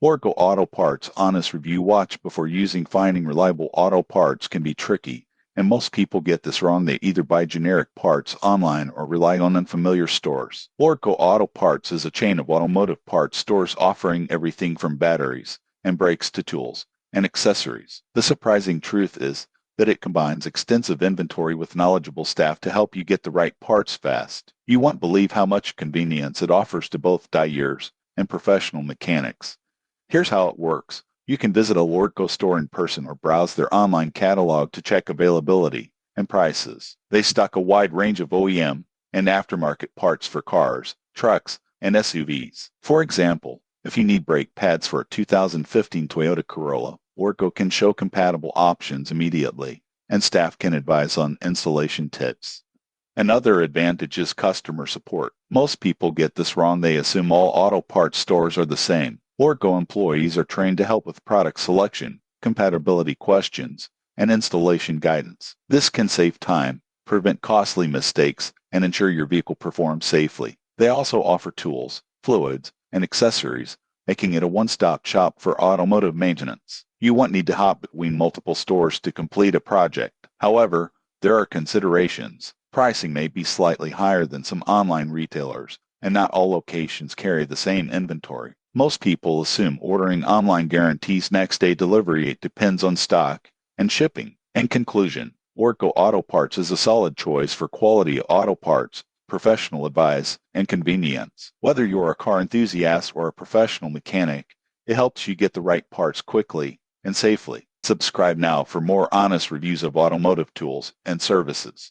Oracle Auto Parts Honest Review Watch before using. Finding reliable auto parts can be tricky, and most people get this wrong. They either buy generic parts online or rely on unfamiliar stores. Oracle Auto Parts is a chain of automotive parts stores offering everything from batteries and brakes to tools and accessories. The surprising truth is that it combines extensive inventory with knowledgeable staff to help you get the right parts fast. You won't believe how much convenience it offers to both die-ers and professional mechanics. Here's how it works. You can visit a Lordco store in person or browse their online catalog to check availability and prices. They stock a wide range of OEM and aftermarket parts for cars, trucks, and SUVs. For example, if you need brake pads for a 2015 Toyota Corolla, Lordco can show compatible options immediately, and staff can advise on installation tips. Another advantage is customer support. Most people get this wrong. They assume all auto parts stores are the same. Lordco employees are trained to help with product selection, compatibility questions, and installation guidance. This can save time, prevent costly mistakes, and ensure your vehicle performs safely. They also offer tools, fluids, and accessories, making it a one-stop shop for automotive maintenance. You won't need to hop between multiple stores to complete a project. However, there are considerations. Pricing may be slightly higher than some online retailers, and not all locations carry the same inventory. Most people assume ordering online guarantees next-day delivery. It depends on stock and shipping. In conclusion, Lordco Auto Parts is a solid choice for quality auto parts, professional advice, and convenience. Whether you're a car enthusiast or a professional mechanic, it helps you get the right parts quickly and safely. Subscribe now for more honest reviews of automotive tools and services.